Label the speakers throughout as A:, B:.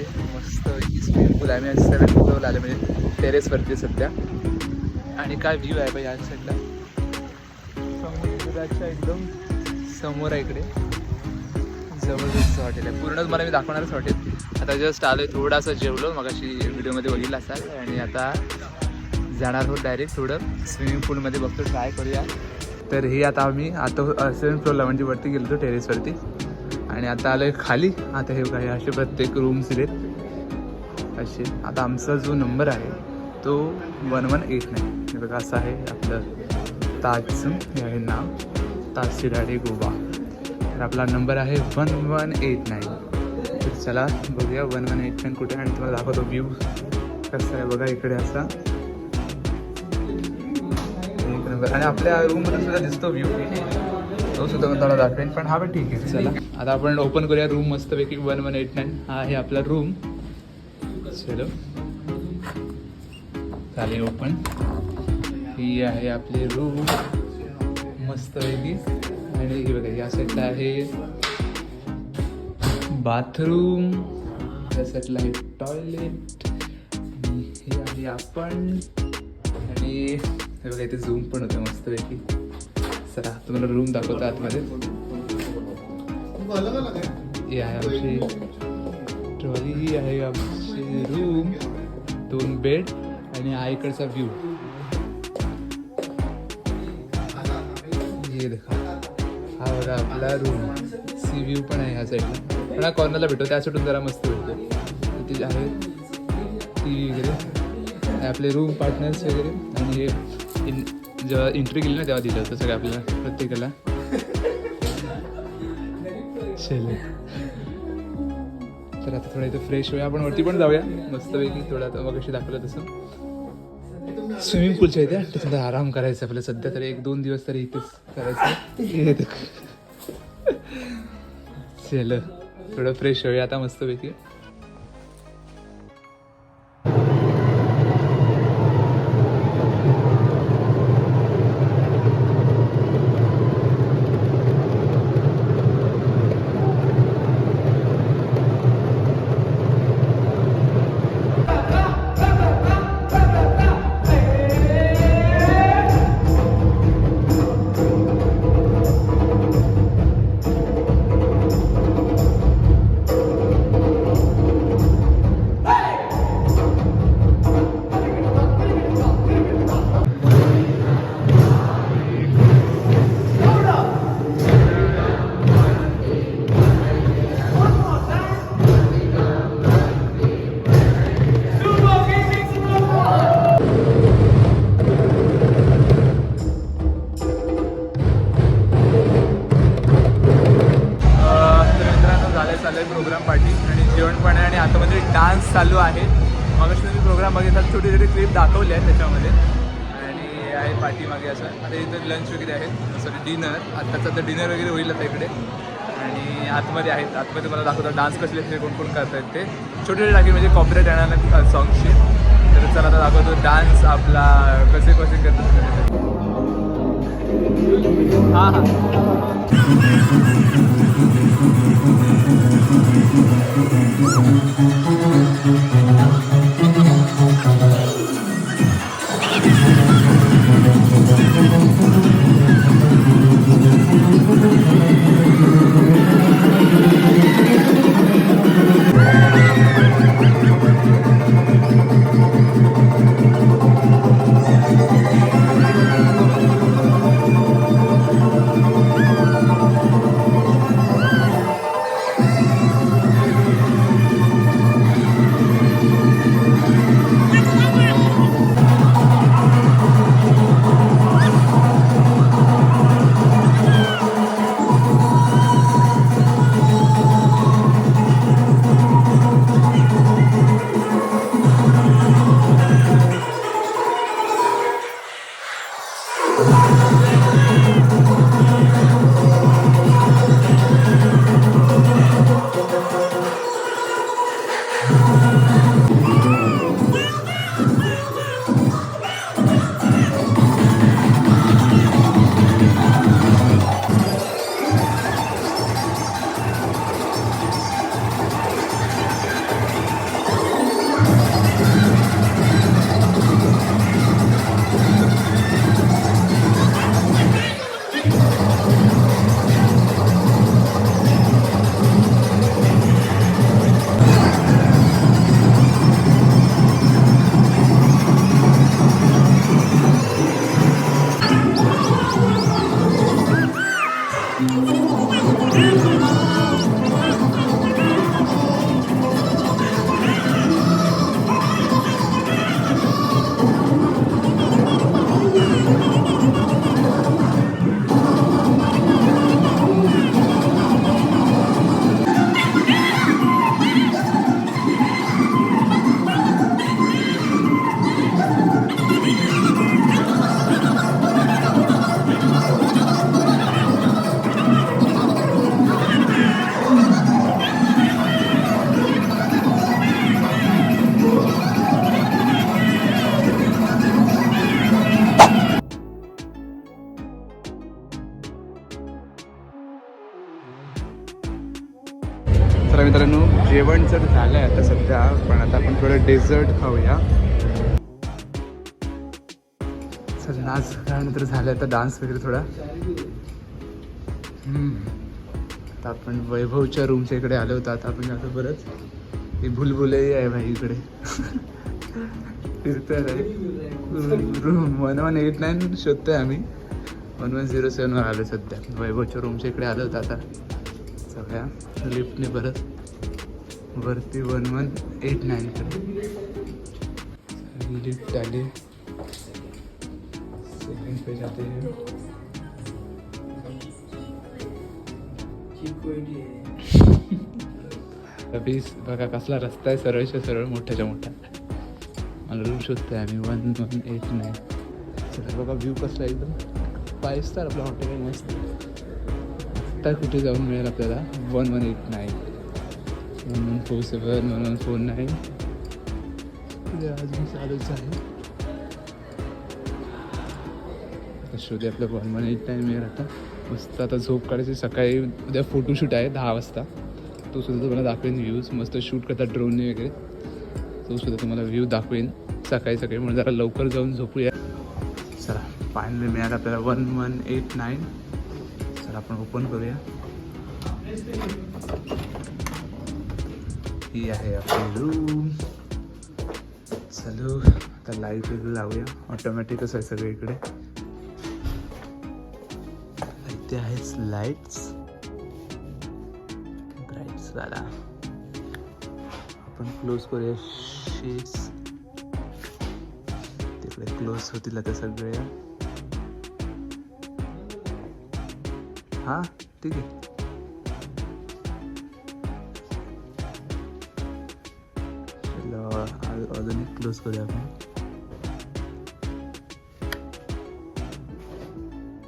A: इथे मस्त स्विमिंग पूल आहे. आम्ही 7th फ्लोअरला आले म्हणजे टेरेसवरती सध्या. आणि काय व्ह्यू आहे बा या साईडला, समुद्राच्या एकदम समोर आहे इकडे. जबरदस्त हॉटेल आहे, पूर्णच मला मी दाखवणारच हॉटेल. आता जस्ट आलो आहे, थोडासा जेवलो मग अशी व्हिडिओमध्ये बघितलं असाल. आणि आता जाणार आहोत डायरेक्ट थोडं स्विमिंग पूलमध्ये, बघतो ट्राय करूया. तर ही आता आम्ही आता 7th फ्लोअरला म्हणजे वरती गेलो होतो टेरेसवरती. आणि आता आलो आहे खाली. आता हे काही असे प्रत्येक रूम्स दिलेत असे. आता आमचा जो नंबर आहे तो 1189. हे बघा असं आहे आपलं ताजचं हे आहे नाव, ताज शिराडे गोवा. तर आपला नंबर आहे 1189. तर चला बघूया 1189 कुठे. आणि तुम्हाला दाखवतो व्ह्यू कसं आहे बघा इकडे असा एक नंबर. आणि आपल्या रूममध्ये सुद्धा दिसतो व्ह्यू, तो सुद्धा मी तुम्हाला दाखवेन. पण हा पण ठीक आहे. चला आता आपण ओपन करूया रूम मस्तपैकी. 1189 हा आहे आपला रूम. चलो चालेल ओपन. ही आहे आपली रूम मस्तपैकी. आणि हे बघा या साईडला आहे बाथरूम, या साईडला आहे टॉयलेट. आणि हे आहे आपण. आणि हे बघा इथे झूम पण होतं मस्तपैकी. चला तुम्हाला रूम दाखवतो आतमध्ये. ही आहे आमची ट्रॉली, ही आहे आमची रूम, 2 बेड. आणि हा इकडचा व्ह्यू हे देखा. हा बघा आपला रूम, सी व्ह्यू पण आहे ह्या साईडला. पण हा कॉर्नरला भेटतो, त्या साईडून जरा मस्त भेटतो. तिथे आहे टी व्ही वगैरे, आपले रूम पार्टनर्स वगैरे. आणि हे जेव्हा एंट्री केली ना तेव्हा दिलं होतं सगळं आपल्याला प्रत्येकाला. चलो तर आता थोडं इथं फ्रेश होऊया, आपण वरती पण जाऊया मस्तपैकी. थोडं आता मग कशी दाखवलं तसं स्विमिंग पूलच्या इथे तिथं आराम करायचं आपलं सध्या तरी 1-2 दिवस तरी इथेच करायचं. चलो थोडं फ्रेश होऊया आता मस्तपैकी. प्रोग्राम पार्टी आणि जेवण पण आहे. आणि आतामध्ये डान्स चालू आहे. मग तुम्ही प्रोग्राम बघितला, छोटी छोटी क्लिप दाखवली आहे त्याच्यामध्ये. आणि आहे पार्टी मागे असं. आता इथं लंच वगैरे आहे, सॉरी डिनर. आत्ताचं तर डिनर वगैरे होईल आता इकडे. आणि आतमध्ये आहेत, आतमध्ये मला दाखवतो डान्स कसले असले कोण कोण करतायत ते. छोटे छोटे टाकी म्हणजे कॉपरेट येणार नाही सॉंग्सचे. तर चला आता दाखवतो डान्स आपला कसे कसे करतात. हां हां तर मित्रांनो जेवण तर झालं आहे आता सध्या, पण आता आपण थोडं डेझर्ट खाऊया. सर नाच झाल्यानंतर झालं आता डान्स वगैरे थोडा. आता आपण वैभवच्या रूमच्या इकडे आलो होतो. आता आपण जातो परत. हे भुलभुलई आहे भाई इकडे. फिरतोय रूम 1189 शोधतोय आम्ही. 1107 वर आलो सध्या. वैभवच्या रूमच्या इकडे आलो होतो आता सगळ्या लिफ्टने परत वरती 1189 कडे लिफ्ट आली. सेकंड पेज आते. अभि बघा कसला रस्ता आहे, सरळच्या सरळ मोठ्याच्या मोठा. मला रूम शोधतोय आम्ही 1189. चला बघा व्ह्यू कसला एकदम 5 स्टार आपलं हॉटेल आहे मस्त. आत्ता कुठे जाऊन मिळेल आपल्याला 1189 1147 1149 अजून चालूच आहे. शोधे आपलं 1189 मिळेल आता. मस्त आता झोप काढायची. सकाळी उद्या फोटोशूट आहे 10 वाजता. तो सुद्धा तुम्हाला दाखवेन. व्ह्यूज मस्त शूट करतात ड्रोनने वगैरे. तो सुद्धा तुम्हाला व्ह्यू दाखवेन सकाळी सकाळी. म्हणून जरा लवकर जाऊन झोपूया. चला फायनली मिळालं आपल्याला 1189. चला आपण ओपन करूया. ही आहे आपली रूम. चलो आता लाईट वगैरे लावूया. ऑटोमॅटिकच आहे सगळं इकडे. इथे आहेच लाईट्स ब्राईट्स वाला. आपण क्लोज करूया शेड्स. तिकडे क्लोज होतील आता सगळे. हां ठीक आहे. अजून एक क्लोज करूया आपण.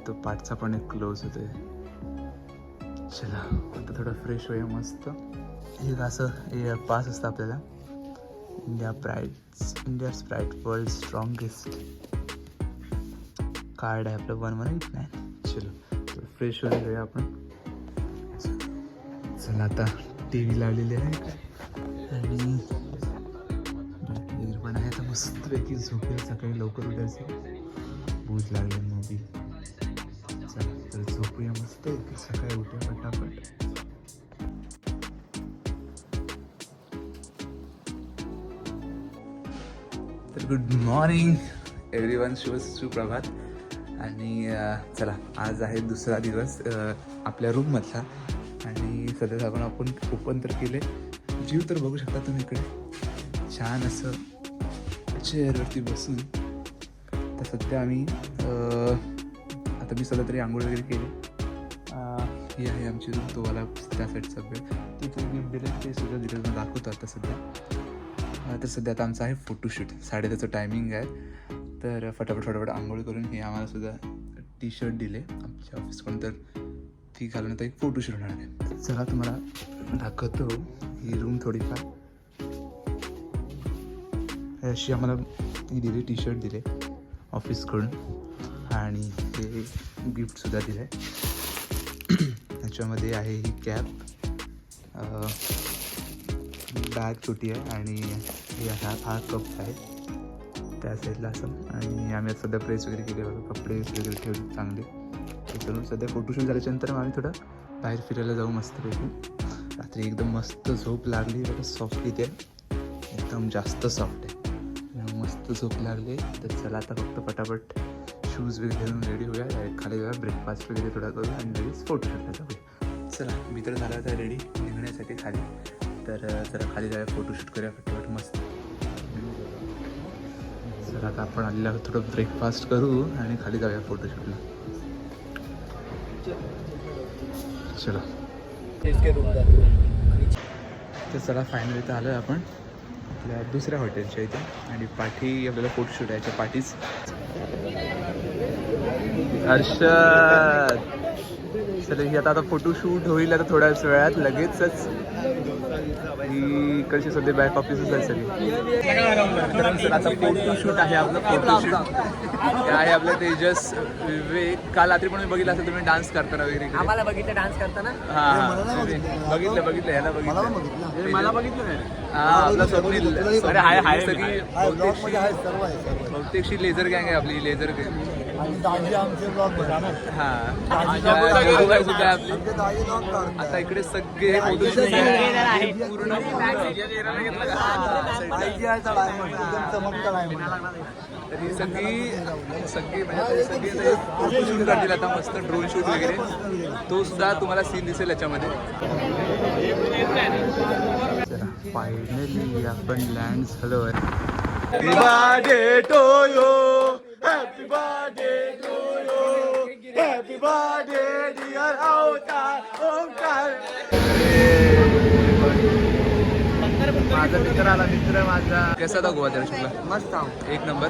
A: तो पाठचा पण एक क्लोज होतोय. चला आता थोडं फ्रेश होऊया मस्त. एक असं पास असतं आपल्याला. India sprite world strongest card आहे आपलं 1189. चलो थोडं फ्रेश होऊन जाऊया आपण. चला आता टी व्ही लावलेली आहे आणि पण आहे. आता मस्तपैकी झोपेल. सकाळी लवकर उठायचं. भूक लागली मूवी. चला तर झोपूया मस्त. सकाळी उठूया पटापट. तर गुड मॉर्निंग एव्हरीवन. सुप्रभात. आणि चला आज आहे दुसरा दिवस आपल्या रूममधला. आणि सध्या आपण ओपन तर केले. जीव तर बघू शकता तुम्ही इकडे छान असं चेअरवरती बसून. तर सध्या आम्ही आता मी सध्या तरी आंघोळ वगैरे केली. ही आहे आमची रूम. तो वाला त्या साईडचा बेड. तिथे गिफ्ट दिलं ते सुद्धा डिटेल दाखवतो आता सध्या. तर सध्या आता आमचं आहे फोटोशूट. 10:30चं टायमिंग आहे. तर फटाफट आंघोळ करून हे आम्हाला सुद्धा टी शर्ट दिले आमच्या ऑफिसकडून. तर ती घालून आता एक फोटोशूट होणार आहे. चला तुम्हाला दाखवतो ही रूम थोडीफार. अशी आम्हाला ती दिली टी शर्ट दिले ऑफिसकडून. आणि हे गिफ्टसुद्धा दिलं आहे. ह्याच्यामध्ये आहे ही कॅप, बॅग छोटी आहे आणि हा कप आहे त्या साईडला असं. आणि आम्ही सध्या प्रेस वगैरे केले बघा. कपडे वगैरे ठेवले चांगले. त्याच्यावरून सध्या फोटोशूट झाल्याच्यानंतर आम्ही थोडं बाहेर फिरायला जाऊ मस्तपैकी. रात्री एकदम मस्त झोप लागली. बघा सॉफ्ट इथे एकदम जास्त सॉफ्ट आहे. मस्त झोप लागली. तर चला आता फक्त पटापट शूज वगैरे घेऊन रेडी होऊया. खाली जाऊया. ब्रेकफास्ट वगैरे थोडा करूया आणि लगेच फोटोशूटला जाऊया. चला मी तर झाला होता रेडी निघण्यासाठी खाली. तर जरा खाली जाऊया फोटोशूट करूया फटाफट मस्त. चला आता आपण आलेला थोडं ब्रेकफास्ट करू आणि खाली जाऊया फोटोशूटला. चला तर चला फायनली तर आलो आहे आपण आपल्या दुसऱ्या हॉटेलच्या इथे. आणि पाठी आपल्याला फोटोशूट आहे. याच्या पाठीच हर्षद. चला ही आता फोटोशूट होईल आता थोड्याच वेळात लगेचच. ही इकडची सध्या बॅक ऑफिसच आहे सगळी. तर आता फोटो शूट आहे आपलं. फोटो शूट आहे आपलं तेजस विवेक. काल रात्री पण मी बघितलं असेल तुम्ही डान्स करताना वगैरे.
B: आम्हाला बघितलं डान्स करताना.
A: हां बघितलं याला बघितलं.
B: मला बघितलं
A: हा आपला स्वप्नील. अरे हाय सगळी बहुतेकशी लेझर गँग आहे आपली. लेझर गँग. आता इकडे सगळे पूर्ण तरी सगळी म्हणजे सगळी फोटो शूट करतील आता मस्त. ड्रोन शूट वगैरे तो सुद्धा तुम्हाला सीन दिसेल याच्यामध्ये. फायनली आपण लँड झालो आहे. Happy birthday to you, happy birthday to you, happy birthday dear Omkar. माझा मित्र आला. मित्र माझा. कसा होता गोवा दर्शनला?
B: मस्त
A: एक नंबर.